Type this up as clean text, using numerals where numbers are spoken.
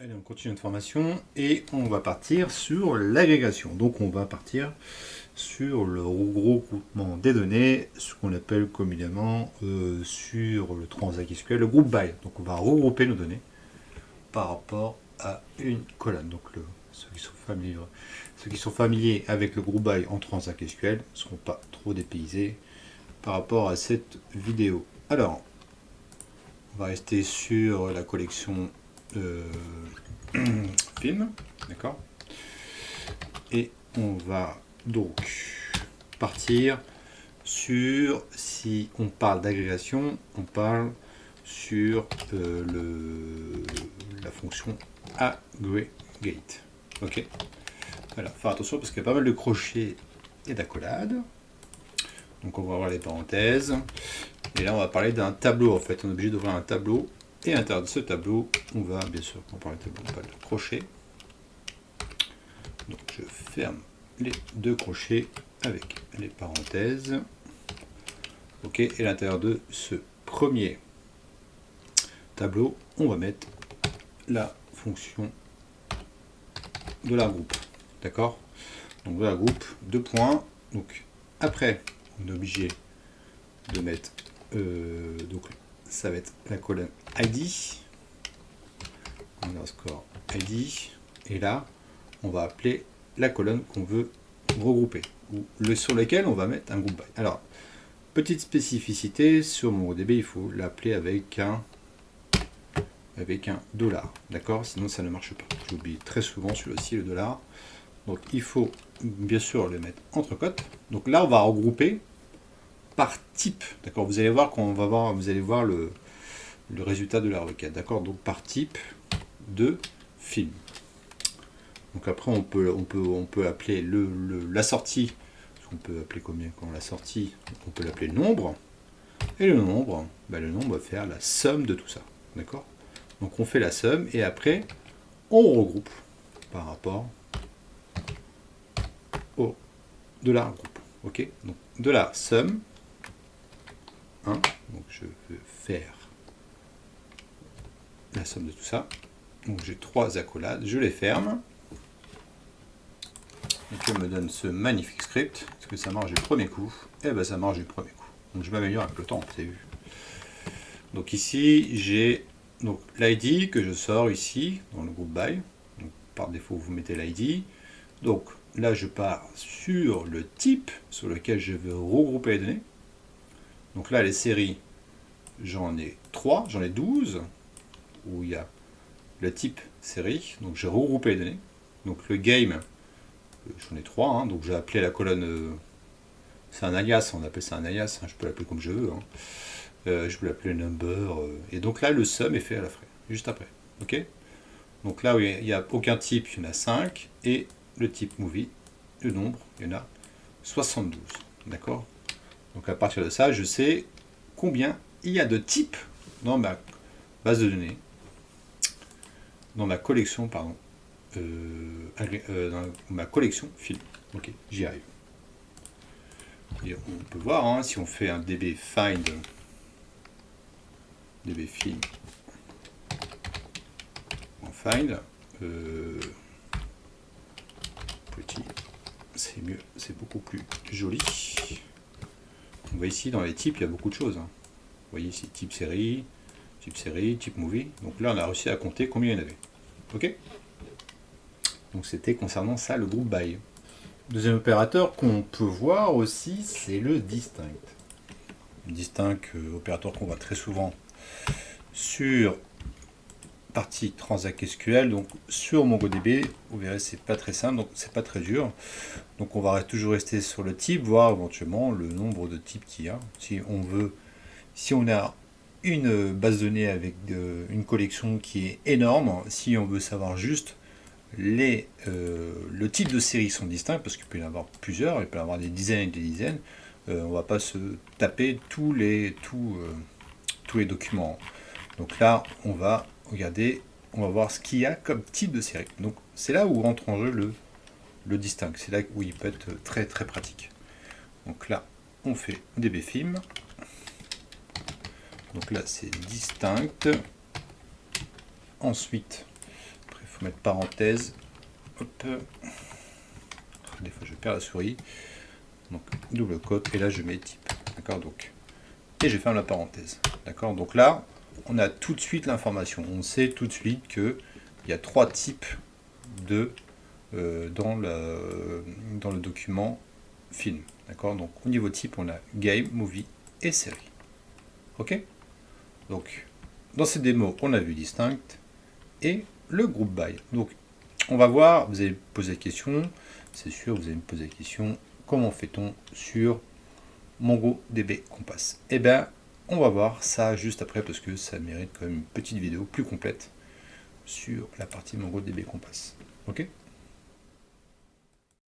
Allez, on continue notre formation et on va partir sur l'agrégation. Donc on va partir sur le regroupement des données, ce qu'on appelle communément sur le Transact SQL, le groupe by. Donc on va regrouper nos données par rapport à une colonne. Donc ceux qui sont familiers avec le groupe by en Transact SQL ne seront pas trop dépaysés par rapport à cette vidéo. Alors, on va rester sur la collection film, d'accord. Et on va donc partir sur, si on parle d'agrégation, on parle sur la fonction aggregate. Ok. Alors, faire attention parce qu'il y a pas mal de crochets et d'accolades. Donc on va voir les parenthèses. Et là, on va parler d'un tableau. En fait, on est obligé d'ouvrir un tableau. Et à l'intérieur de ce tableau, on va, bien sûr, on parle de tableau, pas de crochet. Donc je ferme les deux crochets avec les parenthèses. Ok, et à l'intérieur de ce premier tableau, on va mettre la fonction de la groupe. D'accord? Donc de la groupe, deux points. Donc après, on est obligé de mettre donc ça va être la colonne ID, underscore ID, et là on va appeler la colonne qu'on veut regrouper, ou sur laquelle on va mettre un groupe by. Alors, petite spécificité, sur MongoDB, il faut l'appeler avec un dollar, d'accord? Sinon ça ne marche pas. J'oublie très souvent celui-là aussi, le dollar. Donc il faut bien sûr le mettre entre cotes. Donc là on va regrouper par type, d'accord? Vous allez voir quand vous allez voir le résultat de la requête, d'accord? Donc par type de film. Donc après on peut appeler la sortie, on peut appeler combien quand la sortie, on peut l'appeler nombre, et le nombre va faire la somme de tout ça, d'accord? Donc on fait la somme et après on regroupe par rapport au de la groupe, ok? Donc de la somme 1, donc je veux faire la somme de tout ça. Donc j'ai trois accolades, je les ferme. Et que me donne ce magnifique script. Est-ce que ça marche du premier coup? Eh bien ça marche du premier coup. Donc je m'améliore avec le temps, vous avez vu. Donc ici j'ai l'ID que je sors ici dans le groupe by. Donc, par défaut vous mettez l'ID. Donc là je pars sur le type sur lequel je veux regrouper les données. Donc là les séries, j'en ai 3, j'en ai 12, où il y a le type série. Donc j'ai regroupé les données. Donc le game, j'en ai 3, hein, donc j'ai appelé la colonne, c'est un alias, on appelle ça un alias, hein, je peux l'appeler comme je veux, hein. Je peux l'appeler number, et donc là le sum est fait à la fin, juste après, ok. Donc là où il n'y a aucun type, il y en a 5, et le type movie, le nombre, il y en a 72, d'accord. Donc à partir de ça, je sais combien il y a de types dans ma base de données, dans ma collection, pardon, dans ma collection film. Ok, j'y arrive. Et on peut voir, hein, si on fait un db find, db film en find, petit, c'est mieux, c'est beaucoup plus joli. On voit ici dans les types, il y a beaucoup de choses, hein. Vous voyez ici type série, type movie. Donc là on a réussi à compter combien il y en avait. Ok. Donc c'était concernant ça le groupe by. Deuxième opérateur qu'on peut voir aussi, c'est le distinct. Distinct, opérateur qu'on voit très souvent sur partie Transact SQL. Donc sur MongoDB, vous verrez c'est pas très simple, donc c'est pas très dur. Donc on va toujours rester sur le type, voir éventuellement le nombre de types qu'il y a. Si on a une base de données avec une collection qui est énorme, si on veut savoir juste le type de série sont distincts, parce qu'il peut y en avoir plusieurs, il peut y en avoir des dizaines et des dizaines, on va pas se taper tous les documents. Donc là, on va regarder, on va voir ce qu'il y a comme type de série. Donc c'est là où rentre en jeu le distinct, c'est là où il peut être très très pratique. Donc là, on fait dbfilm. Donc là, c'est distinct. Ensuite, faut mettre parenthèse. Hop. Des fois je perds la souris. Donc double quote, et là je mets type. D'accord, donc. Et je ferme la parenthèse. D'accord, donc là, on a tout de suite l'information. On sait tout de suite qu'il y a 3 types de dans le document film. D'accord, donc au niveau type, on a game, movie et série. Ok, donc dans ces démos, on a vu distinct et le group by. Donc on va voir, vous allez me poser la question, c'est sûr, vous allez me poser la question, comment fait-on sur MongoDB Compass? Eh bien, on va voir ça juste après parce que ça mérite quand même une petite vidéo plus complète sur la partie MongoDB Compass. Ok?